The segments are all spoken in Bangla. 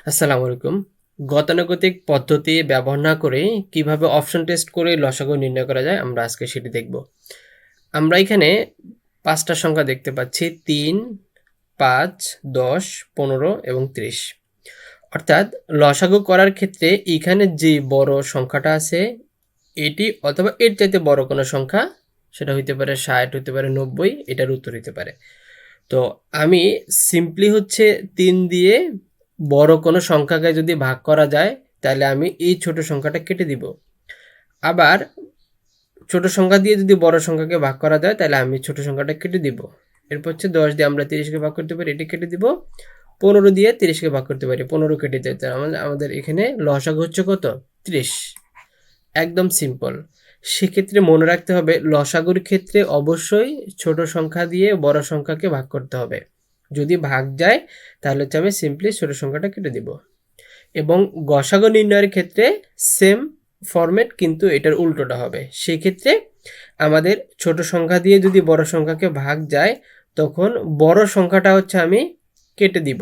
আসসালামু আলাইকুম। গতানুগতিক পদ্ধতি ব্যবহার না করে কিভাবে অপশন টেস্ট করে লসাগু নির্ণয় করা যায় আমরা আজকে সেটি দেখব। আমরা এখানে ৫ টা সংখ্যা দেখতে পাচ্ছি ৩, ৫, ১০, ১৫ এবং ৩০। অর্থাৎ লসাগু করার ক্ষেত্রে এখানে যে বড় সংখ্যাটা আছে এটি অথবা এর চাইতে বড় কোনো সংখ্যা, সেটা হইতে পারে ৬০, হইতে পারে ৯০, এটার উত্তর হইতে পারে। তো আমি সিম্পলি হচ্ছে ৩ দিয়ে বড় কোনো সংখ্যাকে যদি ভাগ করা যায় তাহলে আমি এই ছোট সংখ্যাটা কেটে দিব। আবার ছোট সংখ্যা দিয়ে যদি বড় সংখ্যাকে ভাগ করা যায় তাহলে আমি ছোট সংখ্যাটা কেটে দিব। এরপর হচ্ছে ১০ দিয়ে আমরা ৩০কে ভাগ করতে পারি, এটি কেটে দিব। ১৫ দিয়ে ৩০কে ভাগ করতে পারি, ১৫ কেটে যায়। তার মানে আমাদের এখানে লসাগু হচ্ছে কত? ৩০। একদম সিম্পল। সেক্ষেত্রে মনে রাখতে হবে লসাগুর ক্ষেত্রে অবশ্যই ছোট সংখ্যা দিয়ে বড় সংখ্যাকে ভাগ করতে হবে। যদি ভাগ যায় তাহলে হচ্ছে আমি সিম্পলি ছোট সংখ্যাটা কেটে দিব। এবং গসাগু নির্ণয়ের ক্ষেত্রে সেম ফরম্যাট, কিন্তু এটার উল্টোটা হবে। সেক্ষেত্রে আমাদের ছোট সংখ্যা দিয়ে যদি বড় সংখ্যাকে ভাগ যায় তখন বড় সংখ্যাটা হচ্ছে আমি কেটে দিব।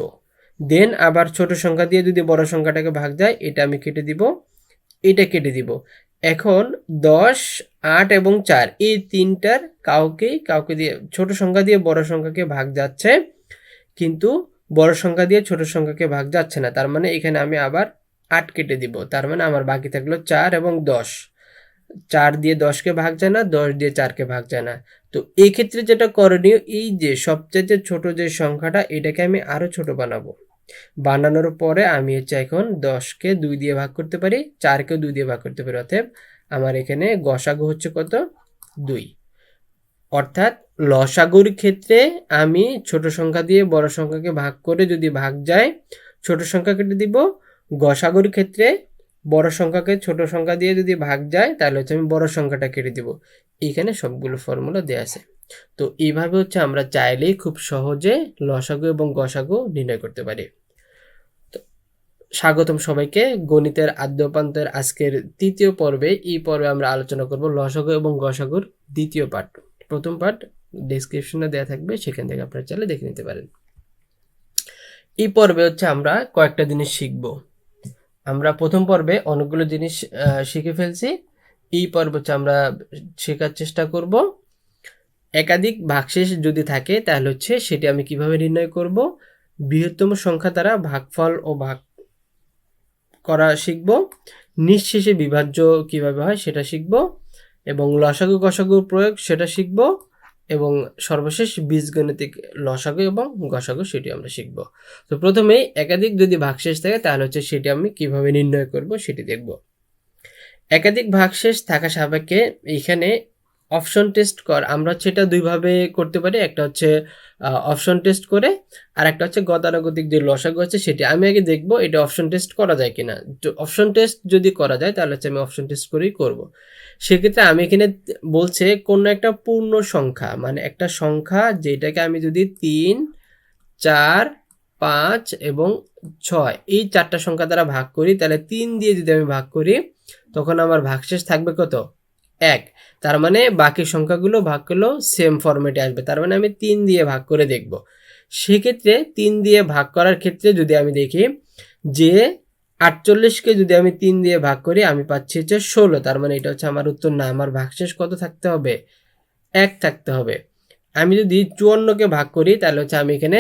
দেন আবার ছোট সংখ্যা দিয়ে যদি বড় সংখ্যাটাকে ভাগ যায় এটা আমি কেটে দিব, এটা কেটে দিব। এখন ১০, ৮ এবং ৪ এই তিনটার কাউকে দিয়ে ছোট সংখ্যা দিয়ে বড় সংখ্যাকে ভাগ যাচ্ছে, কিন্তু বড় সংখ্যা দিয়ে ছোট সংখ্যাকে ভাগ যাচ্ছে না। তার মানে এখানে আমি আবার ৮ কেটে দিব। তার মানে আমার বাকি থাকলো ৪ এবং ১০। ৪ দিয়ে ১০কে ভাগ যায় না, ১০ দিয়ে ৪কে ভাগ যায় না। তো এই ক্ষেত্রে যেটা করণীয়, এই যে সবচেয়ে ছোট যে সংখ্যাটা এটাকে আমি আরো ছোট বানাবো। বানানোর পরে আমি হচ্ছে এখন ১০কে ২ দিয়ে ভাগ করতে পারি, ৪কেও ২ দিয়ে ভাগ করতে পারি। অতএব আমার এখানে গসাগু হচ্ছে কত? ২। অর্থাৎ লসাগুর ক্ষেত্রে আমি ছোট সংখ্যা দিয়ে বড় সংখ্যাকে ভাগ করে যদি ভাগ যায় ছোট সংখ্যা কেটে দিব। গসাগুর ক্ষেত্রে বড় সংখ্যাকে ছোট সংখ্যা দিয়ে যদি ভাগ যায় তাহলে হচ্ছে আমি বড় সংখ্যাটা কেটে দিব। এইখানে সবগুলো ফর্মুলা দেওয়া আছে। তো এইভাবে হচ্ছে আমরা চাইলেই খুব সহজে লসাগু এবং গসাগু নির্ণয় করতে পারি। স্বাগতম সবাইকে গণিতের আদ্যপান্তের আজকের তৃতীয় পর্বে। এই পর্বে আমরা আলোচনা করব লসাগু এবং গসাগুর দ্বিতীয় পার্ট। প্রথম পার্ট ডেসক্রিপশনে দেওয়া থাকবে, সেখান থেকে আপনারা চাইলে দেখে নিতে পারেন। এই পর্বে হচ্ছে আমরা কয়েকটা জিনিস শিখব। আমরা প্রথম পর্বে অনেকগুলো জিনিস শিখে ফেলছি। এই পর্ব হচ্ছে আমরা শেখার চেষ্টা করব একাধিক ভাগশেষ যদি থাকে তাহলে হচ্ছে সেটি আমি কিভাবে নির্ণয় করব, বৃহত্তম সংখ্যা দ্বারা ভাগফল ও ভাগ করা শিখব, নিঃশেষে বিভাজ্য কিভাবে হয় সেটা শিখব, এবং লসাগু গসাগুর প্রয়োগ সেটা শিখব, এবং সর্বশেষ বীজগণিতিক লসাগু এবং গসাগু সেটি আমরা শিখব। তো প্রথমেই একাধিক যদি ভাগশেষ থাকে তাহলে হচ্ছে সেটি আমি কিভাবে নির্ণয় করব সেটি দেখব। একাধিক ভাগশেষ থাকা সাপেক্ষে এখানে অপশন টেস্ট আমরা সেটা দুইভাবে করতে পারি। একটা হচ্ছে অপশন টেস্ট করে, আর একটা হচ্ছে গতানুগতিক যে লসাগু আছে সেটি। আমি আগে দেখব এটা অপশন টেস্ট করা যায় কিনা। অপশন টেস্ট যদি করা যায় তাহলে হচ্ছে আমি অপশন টেস্ট করেই করব। সেক্ষেত্রে আমি এখানে বলছে কোন একটা পূর্ণ সংখ্যা, মানে একটা সংখ্যা যেটাকে আমি যদি ৩, ৪, ৫ এবং ৬ এই চারটা সংখ্যা দ্বারা ভাগ করি, তাহলে ৩ দিয়ে যদি আমি ভাগ করি তখন আমার ভাগশেষ থাকবে কত? ১। তার মানে বাকি সংখ্যাগুলো ভাগ করলেও সেম ফরম্যাটে আসবে। তার মানে আমি ৩ দিয়ে ভাগ করে দেখব। সেক্ষেত্রে ৩ দিয়ে ভাগ করার ক্ষেত্রে যদি আমি দেখি যে ৪৮কে যদি আমি ৩ দিয়ে ভাগ করি আমি পাচ্ছি হচ্ছে ১৬। তার মানে এটা হচ্ছে আমার উত্তর না। আমার ভাগশেষ কত থাকতে হবে? ১ থাকতে হবে। আমি যদি ৫৪কে ভাগ করি তাহলে হচ্ছে আমি এখানে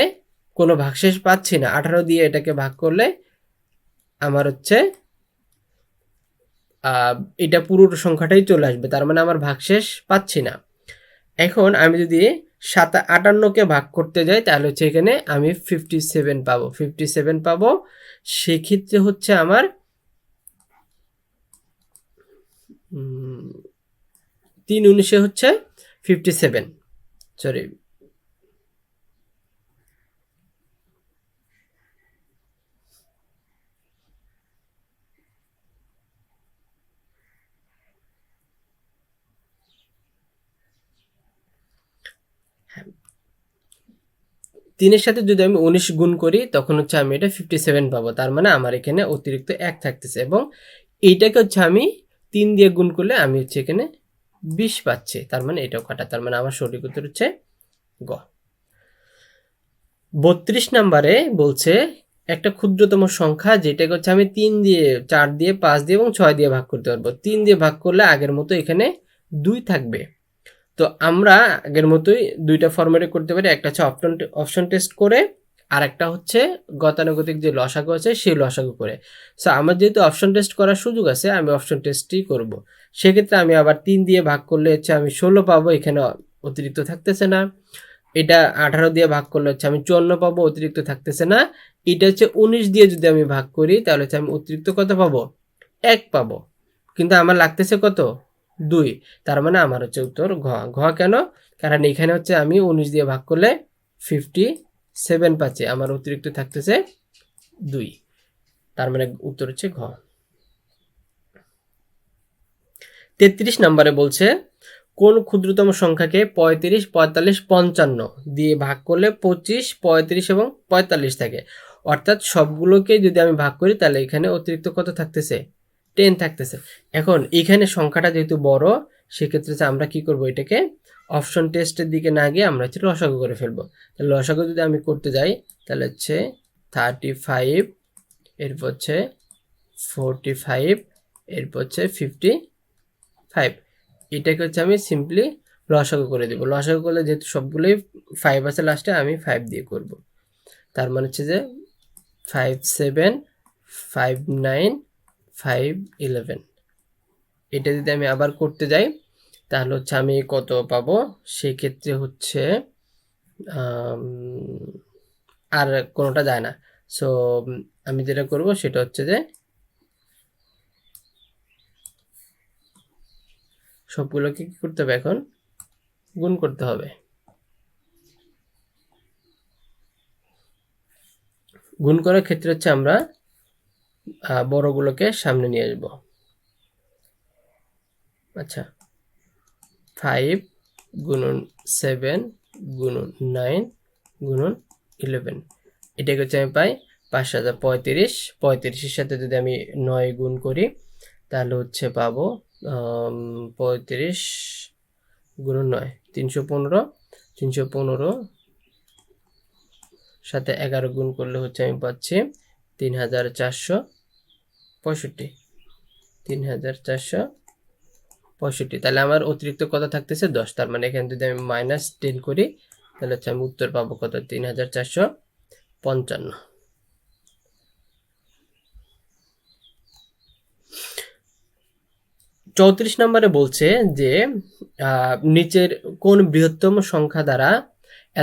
কোনো ভাগশেষ পাচ্ছি না। ১৮ দিয়ে এটাকে ভাগ করলে আমার হচ্ছে এটা পুরো সংখ্যাটাই চলে আসবে। তার মানে আমার ভাগশেষ পাচ্ছি না। এখন আমি যদি ৫৮কে ভাগ করতে যাই তাহলে হচ্ছে এখানে আমি 57 পাবো। 57 পাবো। সেক্ষেত্রে হচ্ছে আমার ৩×১৯ হচ্ছে 57। সরি, তিনের সাথে যদি আমি ১৯ গুণ করি তখন হচ্ছে আমি এটা 57 পাবো। তার মানে আমার এখানে অতিরিক্ত ১ থাকতেছে, এবং এইটাকে হচ্ছে আমি ৩ দিয়ে গুণ করলে আমি হচ্ছে এখানে ২০ পাচ্ছি। তার মানে এটাও কাটা। তার মানে আমার সঠিক উত্তর হচ্ছে গ। ৩২ নম্বরে বলছে একটা ক্ষুদ্রতম সংখ্যা যেটাকে হচ্ছে আমি 3 দিয়ে 4 দিয়ে 5 দিয়ে এবং 6 দিয়ে ভাগ করতে পারবো। 3 দিয়ে ভাগ করলে আগের মতো এখানে 2 থাকবে। তো আমরা আগের মতোই দুইটা ফরম্যাটে করতে পারি, একটা হচ্ছে অপশন টেস্ট করে আর একটা হচ্ছে গতানুগতিক যে লসাগু আছে সেই লসাগু করে। সো আমার যেহেতু অপশন টেস্ট করার সুযোগ আছে আমি অপশন টেস্টই করব। সেক্ষেত্রে আমি আবার 3 দিয়ে ভাগ করলে হচ্ছে আমি 16 পাবো, এখানে অতিরিক্ত থাকতেছে না। এটা 18 দিয়ে ভাগ করলে হচ্ছে আমি 54 পাবো, অতিরিক্ত থাকতেছে না। এটা হচ্ছে 19 দিয়ে যদি আমি ভাগ করি তাহলে হচ্ছে আমি অতিরিক্ত কত পাবো, 1 পাবো, কিন্তু আমার লাগতেছে কত, 2। তার মানে আমার হচ্ছে উত্তর ঘ। ঘ কেন? কারণ এখানে হচ্ছে আমি 19 দিয়ে ভাগ করলে 57 পাচ্ছি, আমার অতিরিক্ত থাকতেছে 2, তার মানে উত্তর হচ্ছে ঘ। 33 নম্বরে বলছে কোন ক্ষুদ্রতম সংখ্যাকে 35, 45, 55 দিয়ে ভাগ করলে 25, 35 এবং 45 থাকে। অর্থাৎ সবগুলোকে যদি আমি ভাগ করি তাহলে এখানে অতিরিক্ত কত থাকতেছে, 10 থাকতেছে। এখন এখানে সংখ্যাটা যেহেতু বড় সেক্ষেত্রে আমরা কি করব, এটাকে অপশন টেস্টের দিকে না গিয়ে আমরা হচ্ছে লসাগু করে ফেলবো। তাহলে লসাগু যদি আমি করতে যাই তাহলে হচ্ছে 35, এরপর হচ্ছে 45, এরপর হচ্ছে 55, এটাকে হচ্ছে আমি সিম্পলি লসাগু করে দেবো। লসাগু করলে যেহেতু সবগুলোই 5 আছে লাস্টে, আমি 5 দিয়ে করব। তার মানে হচ্ছে যে 5, 7, 5, 9, 5, 11। এটা যদি আমি আবার করতে যাই তাহলে হচ্ছে আমি কত পাবো, সেক্ষেত্রে হচ্ছে আর কোনোটা যায় না। সো আমি যেটা করব সেটা হচ্ছে যে সবগুলোকে কি করতে হবে, এখন গুণ করতে হবে। গুণ করার ক্ষেত্রে হচ্ছে আমরা বড়গুলোকে সামনে নিয়ে আসব। আচ্ছা, 5 গুণন 7 গুণন 9 গুণন 11, এটাকে হচ্ছে আমি পাই 5035। 35-এর সাথে যদি আমি 9 গুণ করি তাহলে হচ্ছে পাবো 35 গুণন 9 315। 315 সাথে 11 গুণ করলে হচ্ছে আমি পাচ্ছি 3465। 3465, তাহলে আমার অতিরিক্ত কত থাকতেছে 10। তার মানে এখানে যদি আমি -10 করি তাহলে হচ্ছে আমি উত্তর পাবো কত, 3455। 34 নম্বরে বলছে যে নিচের কোন বৃহত্তম সংখ্যা দ্বারা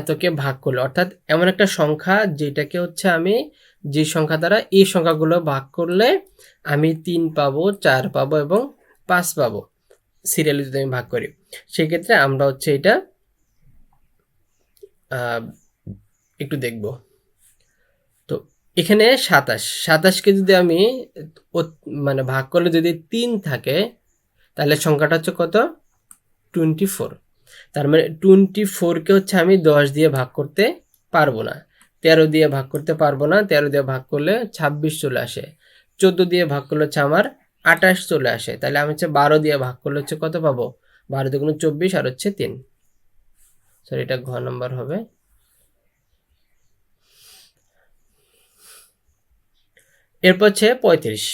এতকে ভাগ করলে, অর্থাৎ এমন একটা সংখ্যা যেটাকে হচ্ছে আমি যে সংখ্যা দ্বারা এই সংখ্যাগুলো ভাগ করলে আমি 3 পাবো, 4 পাবো এবং 5 পাবো, সিরিয়ালি যদি আমি ভাগ করি। সেক্ষেত্রে আমরা হচ্ছে এটা একটু দেখব। তো এখানে 27কে যদি আমি মানে ভাগ করলে যদি 3 থাকে তাহলে সংখ্যাটা হচ্ছে কত, 24। তার মানে 24কে হচ্ছে আমি 10 দিয়ে ভাগ করতে পারবো না, 13 দিয়ে ভাগ করতে পারবো না। 13 দিয়ে ভাগ করলে 26 চলে আসে। 14 দিয়ে ভাগ করলে হচ্ছে আমার 28 চলে আসে। তাহলে আমি হচ্ছে 12 দিয়ে ভাগ করলে হচ্ছে কত পাবো, 12 দুগুণ 24 আর হচ্ছে 3। সরি, এটা ঘ নাম্বার হবে। এরপর হচ্ছে 35।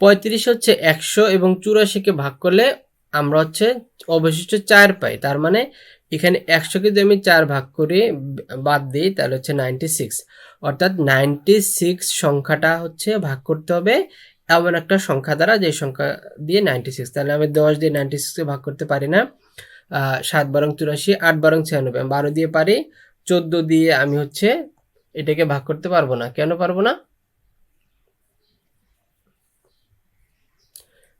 35 হচ্ছে 100 এবং 84কে ভাগ করলে আমরা হচ্ছে অবশিষ্ট 4 পাই। তার মানে এখানে 100কে যদি আমি 4 ভাগ করে বাদ দিই তাহলে হচ্ছে 96। অর্থাৎ 96 সংখ্যাটা হচ্ছে ভাগ করতে হবে এমন একটা সংখ্যা দ্বারা যে সংখ্যা দিয়ে 96। তাহলে আমি 10 দিয়ে 96কে ভাগ করতে পারি না। 7 বারং 84, 8 বারং 96, আমি 12 দিয়ে পারি। 14 দিয়ে আমি হচ্ছে এটাকে ভাগ করতে পারবো না। কেন পারবো না?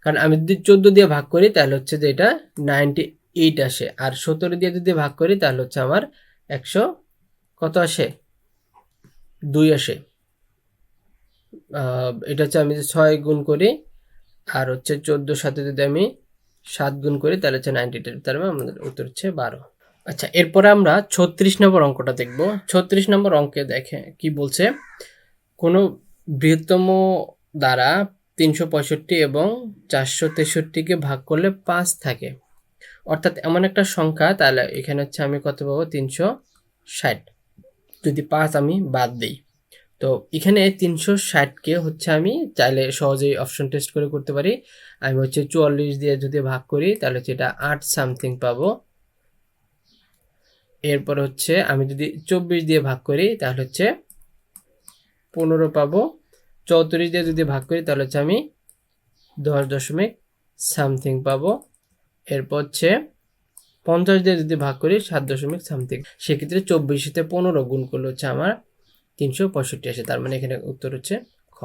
কারণ আমি যদি 14 দিয়ে ভাগ করি তাহলে হচ্ছে যে এটা 98 আসে, আর 17 দিয়ে যদি ভাগ করি তাহলে হচ্ছে আমার 100 কত আসে, 2 আসে। এটা হচ্ছে আমি 6 গুণ করি আর হচ্ছে 14 সাথে যদি আমি 7 গুণ করি তাহলে হচ্ছে 98, তার মানে আমাদের উত্তর হচ্ছে 12। আচ্ছা, এরপরে আমরা 36 নম্বর অঙ্কটা দেখব। 36 নম্বর অঙ্কে দেখে কি বলছে, কোনো বৃহত্তম দ্বারা 365 এবং 463কে ভাগ করলে 5 থাকে। অর্থাৎ এমন একটা সংখ্যা, তাহলে এখানে হচ্ছে আমি কত পাবো, 360। যদি 5 আমি বাদ দিই তো এখানে 360কে হচ্ছে আমি চাইলে সহজেই অপশন টেস্ট করে করতে পারি। আমি হচ্ছে 44 দিয়ে যদি ভাগ করি তাহলে হচ্ছে এটা 8 সামথিং পাবো। এরপর হচ্ছে আমি যদি 24 দিয়ে ভাগ করি তাহলে হচ্ছে 15 পাবো। 34 দিয়ে যদি ভাগ করি তাহলে হচ্ছে আমি 10 দশমিক সামথিং পাবো। এরপর হচ্ছে 50 দিয়ে যদি ভাগ করি 7 দশমিক সামথিং। সেক্ষেত্রে 24 15 গুণ করলে হচ্ছে আমার 365 আসে। তার মানে এখানে উত্তর হচ্ছে খ।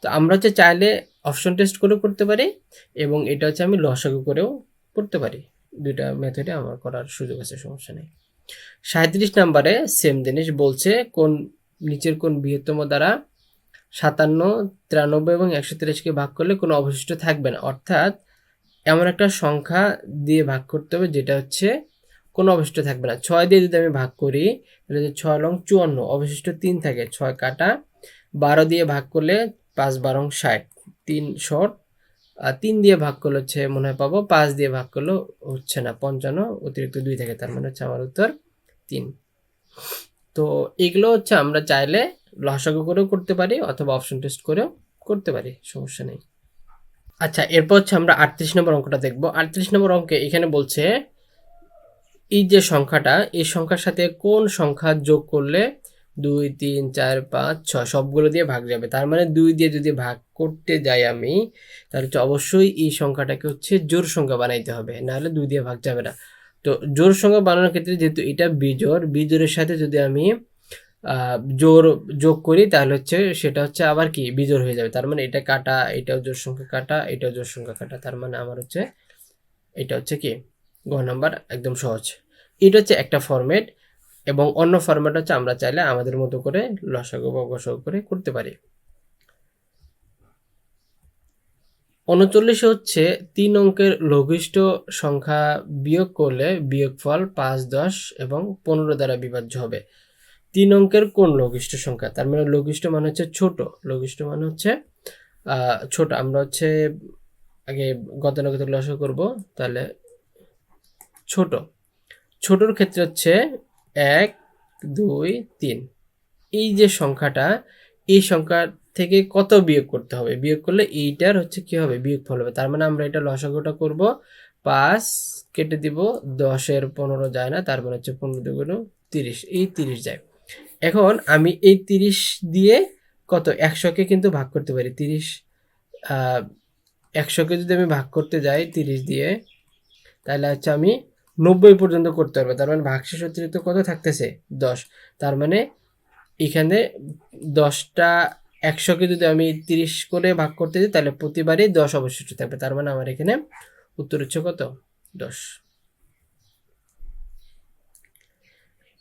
তো আমরা হচ্ছে চাইলে অপশন টেস্ট করেও করতে পারি এবং এটা হচ্ছে আমি লসাগু করেও করতে পারি। দুইটা মেথডে আমার করার সুযোগ আছে, সমস্যা নেই। 37 নম্বরে সেম জিনিস বলছে, কোন নিচের কোন বৃহত্তম দ্বারা 57, 93 এবং 183কে ভাগ করলে কোনো অবশিষ্ট থাকবে না। অর্থাৎ এমন একটা সংখ্যা দিয়ে ভাগ করতে হবে যেটা হচ্ছে কোনো অবশিষ্ট থাকবে না। 6 দিয়ে যদি আমি ভাগ করি তাহলে 6 লং 54, অবশিষ্ট 3 থাকে, 6 কাটা। 12 দিয়ে ভাগ করলে 5 12 60, 3 শর্ট। 3 দিয়ে ভাগ করলে হচ্ছে মনে হয় পাবো, 5 দিয়ে ভাগ করলে হচ্ছে না, 55 অতিরিক্ত 2 থাকে, তার মানে হচ্ছে আমার উত্তর 3। তো এগুলো হচ্ছে আমরা চাইলে লসাগু করেও করতে পারি অথবা অপশন টেস্ট করেও করতে পারি, সমস্যা নেই। আচ্ছা, এরপর হচ্ছে আমরা 38 নম্বর অঙ্কটা দেখব। 38 নম্বর অঙ্কে এখানে বলছে এই যে সংখ্যাটা, এই সংখ্যার সাথে কোন সংখ্যা যোগ করলে 2 3 4 5 6 সবগুলো দিয়ে ভাগ যাবে। তার মানে 2 দিয়ে যদি ভাগ করতে যাই আমি তাহলে হচ্ছে অবশ্যই এই সংখ্যাটাকে হচ্ছে জোড় সংখ্যা বানাইতে হবে, নাহলে 2 দিয়ে ভাগ যাবে না। তো জোড় সংখ্যা বানানোর ক্ষেত্রে যেহেতু এটা বিজোড়, বিজোড়ের সাথে যদি আমি জোড় যোগ করি তাহলে হচ্ছে সেটা হচ্ছে আবার কি বিজোড় হয়ে যাবে। তার মানে এটা কাটা, এটাও জোড় সংখ্যা কাটা, এটাও জোড় সংখ্যা কাটা, তার মানে আমার হচ্ছে এটা হচ্ছে কি গ নাম্বার, একদম সহজ। এটা হচ্ছে একটা ফরম্যাট এবং অন্য ফরম্যাট হচ্ছে আমরা চাইলে আমাদের মতো করে লসাগু বা গসাগু করে করতে পারি। 39 হচ্ছে 3 অঙ্কের লঘিষ্ঠ সংখ্যা বিয়োগ করলে বিয়োগফল 5 10 এবং 15 দ্বারা বিভাজ্য হবে। 3 অঙ্কের কোন লঘিষ্ঠ সংখ্যা? তার মানে লঘিষ্ঠ মানে হচ্ছে ছোট, লঘিষ্ঠ মানে হচ্ছে ছোট। আমরা হচ্ছে আগে গতানুগতিক লসাগু করব, তাহলে ছোট। ছোটর ক্ষেত্রে হচ্ছে 1 2 3। এই যে সংখ্যাটা, এই সংখ্যা থেকে কত বিয়োগ করতে হবে, বিয়োগ করলে এইটার হচ্ছে কি হবে বিয়োগফল হবে। তার মানে আমরা এটা লসাগুটা করব, 5 কেটে দিব, 10-এর 15 যায় না, তার মানে হচ্ছে 15 দুগুণ 30, এই 30 যায়। এখন আমি এই 30 দিয়ে কত 100কে কিন্তু ভাগ করতে পারি। 30 100কে যদি আমি ভাগ করতে যাই 30 দিয়ে তাহলে হচ্ছে আমি 90 পর্যন্ত করতে পারবো। তার মানে ভাগশেষ অতিরিক্ত কত থাকতেছে 10। তার মানে এখানে 10টা 100কে যদি আমি 30 করে ভাগ করতে যাই তাহলে প্রতিবারই 10 অবশিষ্ট থাকবে। তার মানে আমার এখানে উত্তর হচ্ছে কত 10।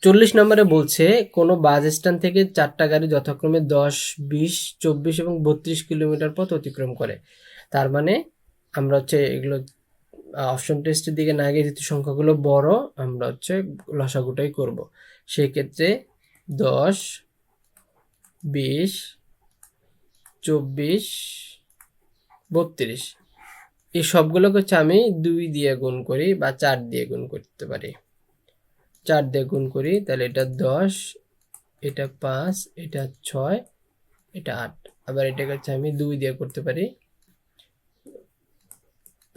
40 নম্বরে বলছে কোনো বাস স্ট্যান্ড থেকে 4টা গাড়ি যথাক্রমে 10 20 24 এবং 32 কিলোমিটার পথ অতিক্রম করে। তার মানে আমরা হচ্ছে এগুলো অপশন টেস্টের দিকে না গিয়ে যেহেতু সংখ্যাগুলো বড়, আমরা হচ্ছে লসাগুটাই করব। সেক্ষেত্রে 10 20 24 32 এই সবগুলোকে হচ্ছে আমি 2 দিয়ে গুণ করি বা 4 দিয়ে গুণ করতে পারি। 4 দিয়ে গুণ করি তাহলে এটা 10, এটা 5, এটা 6, এটা 8। আবার এটাকে হচ্ছে আমি 2 দিয়ে করতে পারি,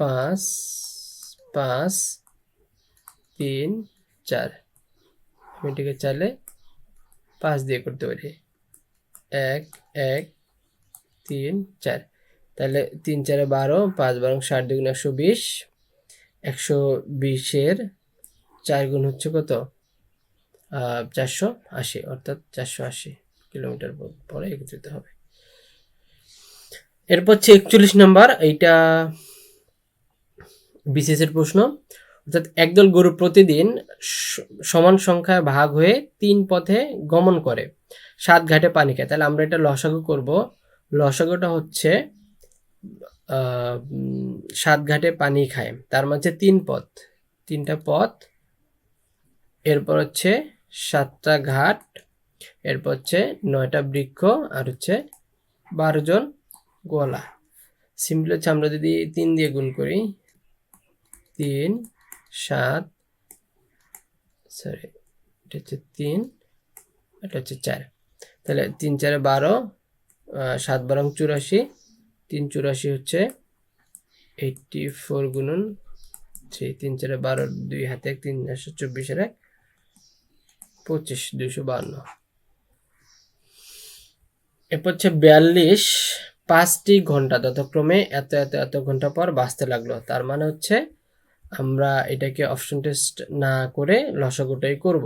5 5 3 4। আমি এটাকে চাইলে 5 দিয়ে করতে পারি, 1 1 3 4। তাহলে 3 4 12, 5 12 60 দুগুণ 120, 120-এর 4 গুণ হচ্ছে কত 480, অর্থাৎ 480 কিলোমিটার পরে একত্রিত হবে। এরপর হচ্ছে 41 নম্বর, এইটা বিসিএস এর প্রশ্ন। অর্থাৎ একদল গরু প্রতিদিন সমান সংখ্যায় ভাগ হয়ে 3 পথে গমন করে, 7 ঘাটে পানি খায়। তাহলে আমরা এটা লসাগু করব। লসাগুটা হচ্ছে 7 ঘাটে পানি খায়, তার মাঝে 3 পথ, 3টা পথ, এরপর হচ্ছে 7টা ঘাট, এরপর হচ্ছে 9টা বৃক্ষ, আর হচ্ছে 12 জন গোয়ালা। সিম্পল হচ্ছে আমরা যদি 3 দিয়ে গুণ করি, 3 7, সরি এটা হচ্ছে 3, এটা হচ্ছে 4। তাহলে 3 4 12, 7 12 84, 3 84 হচ্ছে 84 গুণন 3, 3 4 12, 2 হাতে 1, 3 24 1 25, 252। এরপর হচ্ছে 42 5টি ঘন্টা যথাক্রমে এত এত এত ঘন্টা পর বাঁচতে লাগলো। তার মানে হচ্ছে আমরা এটাকে অপশন টেস্ট না করে লসাগুটাই করব।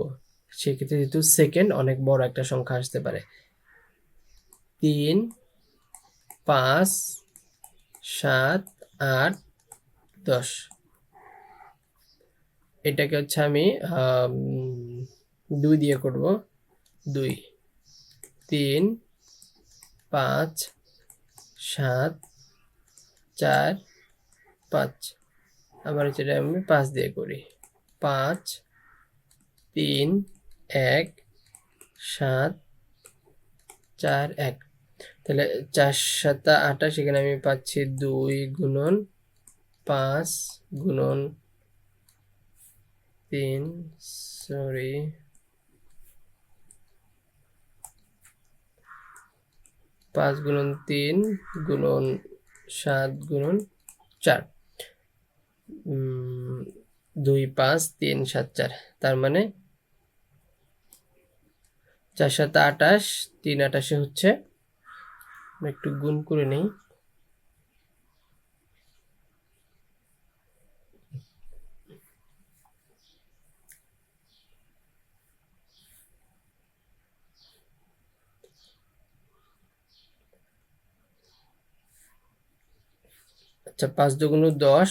সেক্ষেত্রে যেহেতু সেকেন্ড অনেক বড় একটা সংখ্যা আসতে পারে, 3 5 7 8 10। এটাকে হচ্ছে আমি 2 দিয়ে করব। 2 3 5 7 4 5। আবার যেটা আমি 5 দিয়ে করি, 5 3 1 7 4 1। তাহলে 4 7 28, এখানে আমি পাচ্ছি 2 গুণন 5 গুণন 3, সরি 5 গুণন 3 গুণন 7 গুণন 4, 2 5 3 7 4। তার মানে 4 7 28, 3 28 হচ্ছে, একটু গুণ করে নেই, আচ্ছা 5 দুগুণ 10,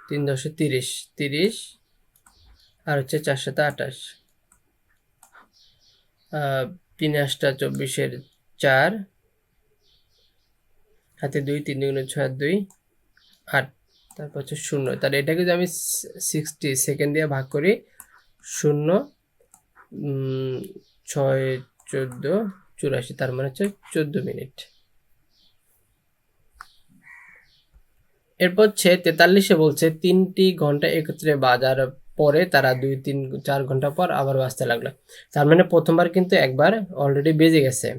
3 10 30, 30 আর হচ্ছে 4 7 28, 3 8 24, 4 হাতে 2, 3 দুগুণ 6 2 8, তারপর হচ্ছে 0। তাহলে এটাকে যদি আমি 60 সেকেন্ড দিয়ে ভাগ করি, 0 6 14 84, তার মানে হচ্ছে 14 মিনিট। এরপর হচ্ছে 43-এ বলছে 3টি ঘন্টা একত্রে বাজার পরে তারা 2 3 4 ঘন্টা পর আবার বাজতে লাগলো। তার মানে প্রথমবার কিন্তু একবার অলরেডি বেজে গেছে,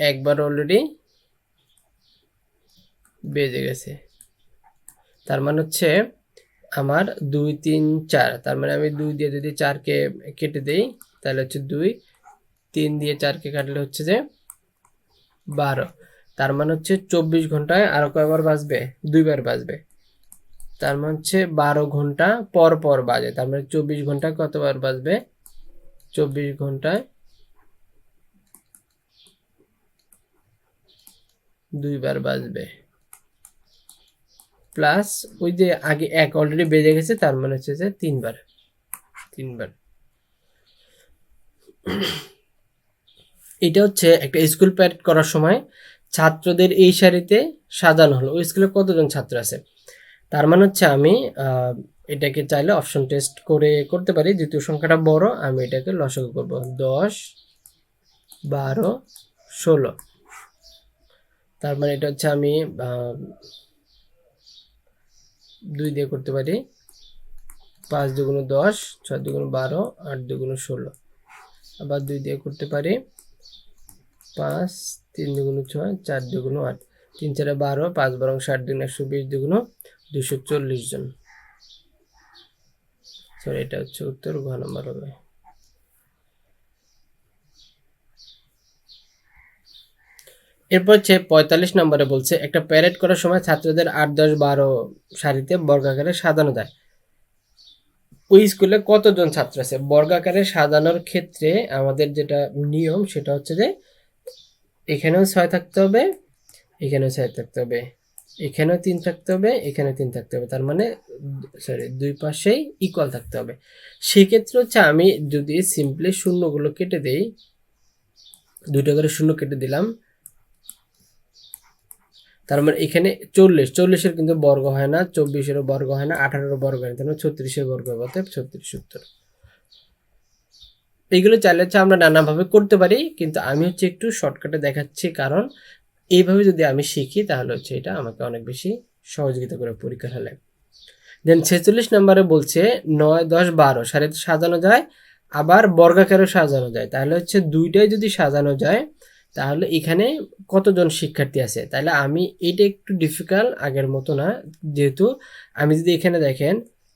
একবার অলরেডি বেজে গেছে। তার মানে হচ্ছে আমার 2 3 4, তার মানে আমি 2 দিয়ে যদি 4কে কেটে দেই তাহলে হচ্ছে 2, 3 দিয়ে 4কে কাটলে হচ্ছে যে 12। তার মানে হচ্ছে 24 ঘন্টায় আরো কয়বার বাজবে? 2বার বাজবে। তার মানে হচ্ছে 12 ঘন্টা পর পর বাজে। তার মানে 24 ঘন্টায় কতবার বাজবে? 24 ঘন্টায় 2বার বাজবে। প্লাস ওই যে আগে 1 অলরেডি বেজে গেছে, তার মানে হচ্ছে যে 3বার। এটা হচ্ছে একটা স্কুল প্যারেড করার সময় ছাত্রদের এই সারিতে সাজানো হলো। ওই স্কুলে কতজন ছাত্র আছে? তার মানে হচ্ছে আমি এটাকে চাইলে অপশন টেস্ট করে করতে পারি। দ্বিতীয় সংখ্যাটা বড়, আমি এটাকে লসাগু করব। 10 12 16। তার মানে এটা হচ্ছে আমি 2 দিয়ে করতে পারি। 5 দুগুণ 10, 6 দুগুণ 12, 8 দুগুণ 16। আবার 2 দিয়ে করতে পারি। 5 3 দুগুণ 6, 4 দুগুণ 8, 3 4 12, 5 12 60 দুগুণ 120 দুগুণ 240 জন। সরি, এটা হচ্ছে উত্তর ঘ নম্বর হবে। এরপর হচ্ছে 45 নম্বরে বলছে একটা প্যারেড করার সময় ছাত্রদের 8 10 12 সারিতে বর্গাকারে সাজানো যায়। ওই স্কুলে কতজন ছাত্র আছে? বর্গাকারে সাজানোর ক্ষেত্রে আমাদের যেটা নিয়ম সেটা হচ্ছে যে এখানেও 6 থাকতে হবে, এখানেও 6 থাকতে হবে, এখানেও 3 থাকতে হবে, এখানে 3 থাকতে হবে। তার মানে সরি, দুই পাশেই ইকুয়াল থাকতে হবে। সেক্ষেত্রে হচ্ছে আমি যদি সিম্পলি শূন্যগুলো কেটে দেই, 2টা করে শূন্য কেটে দিলাম, তার মানে এখানে 40, 40-এর কিন্তু বর্গ হয় না, 24-এরও বর্গ হয় না, 18-এরও বর্গ হয় না, তার মানে 36-এর বর্গ হবে, অর্থাৎ 36 উত্তর। এইগুলো চাইলে হচ্ছে আমরা নানাভাবে করতে পারি, কিন্তু আমি হচ্ছে একটু শর্টকাটে দেখাচ্ছি, কারণ এইভাবে যদি আমি শিখি তাহলে হচ্ছে এটা আমাকে অনেক বেশি সহযোগিতা করে পরীক্ষার হলে। দেন 46 নম্বরে বলছে 9 10 12 সারিতে সাজানো যায় আবার বর্গাকারেও সাজানো যায়। তাহলে হচ্ছে দুইটাই যদি সাজানো যায় তাহলে এখানে কতজন শিক্ষার্থী আছে। তাহলে আমি এটা একটু ডিফিকাল্ট, আগের মতো না। যেহেতু আমি যদি এখানে দেখেন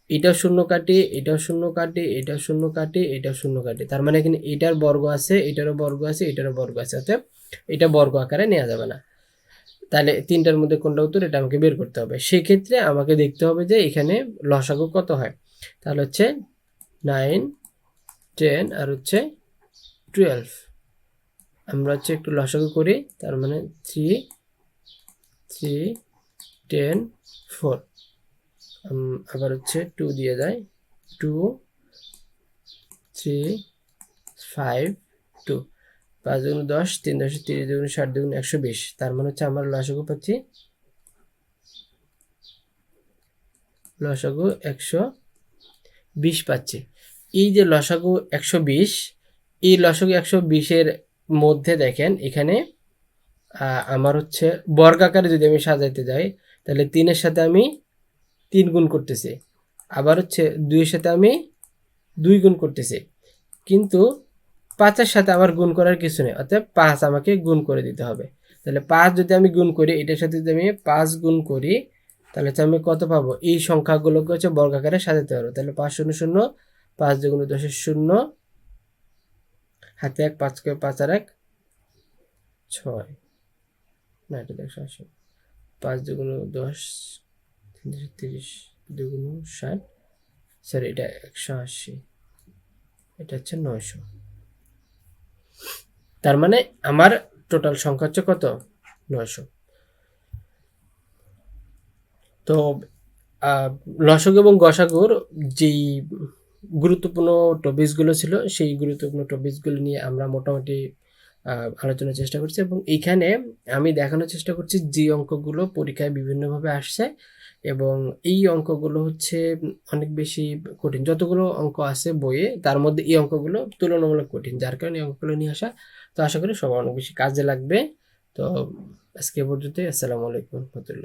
এটাও শূন্য কাটি, এটাও শূন্য কাটি, এটাও শূন্য কাটি, এটাও শূন্য কাটি, তার মানে এখানে এটার বর্গ আছে, এটারও বর্গ আছে, এটারও বর্গ আছে, অতএব এটা বর্গ আকারে নেওয়া যাবে না। তাহলে তিনটার মধ্যে কোনটা উত্তর, এটা আমাকে বের করতে হবে। সেক্ষেত্রে আমাকে দেখতে হবে যে এখানে লসাগু কত হয়। তাহলে হচ্ছে 9, 10 আর হচ্ছে 12। আমরা হচ্ছে একটু লসাগু করি, তার মানে 3, 3, 10, 4। আবার হচ্ছে 2 দিয়ে যায়, 2, 3, 5, 2। 5 দুগুণ 10, 3 10 30 দুগুণ 60 দুগুণ 120। তার মানে হচ্ছে আমরা লসাগু পাচ্ছি, লসাগু 120 পাচ্ছি। এই যে লসাগু 120, এই লসাগু 120-এর মধ্যে দেখেন এখানে আমার হচ্ছে বর্গাকারে যদি আমি সাজাইতে যাই তাহলে 3-এর সাথে আমি 3 গুণ করতেছি, আবার হচ্ছে 2-এর সাথে আমি 2 গুণ করতেছি, কিন্তু 5-এর সাথে আমার গুণ করার কিছু নেই, অর্থাৎ 5 আমাকে গুণ করে দিতে হবে। তাহলে 5 যদি আমি গুণ করি, এটার সাথে যদি আমি 5 গুণ করি তাহলে হচ্ছে আমি কত পাবো, এই সংখ্যাগুলোকে হচ্ছে বর্গাকারে সাজাতে পারবো। তাহলে 5 0 0, 5 2 10 0, হাতে 1, 5 কে 5 আর 1 6, না এটা 180, 5 2 10, 30, 2 60, সরি এটা 180, এটা হচ্ছে 900। তার মানে আমার টোটাল সংখ্যা হচ্ছে কত, 900। তো লসাগু এবং গসাগুর যেই গুরুত্বপূর্ণ টপিকসগুলো ছিল সেই গুরুত্বপূর্ণ টপিকসগুলো নিয়ে আমরা মোটামুটি আলোচনার চেষ্টা করছি, এবং এইখানে আমি দেখানোর চেষ্টা করছি যে অঙ্কগুলো পরীক্ষায় বিভিন্নভাবে আসছে, এবং এই অঙ্কগুলো হচ্ছে অনেক বেশি কঠিন। যতগুলো অঙ্ক আছে বইয়ে তার মধ্যে এই অঙ্কগুলো তুলনামূলক কঠিন, যার কারণে এই অঙ্কগুলো নিয়ে আসা। তো আশা করি সবার অনেক বেশি কাজে লাগবে। তো আজকে পর্যন্ত, আসসালামু আলাইকুম রহমতুল্লাহ।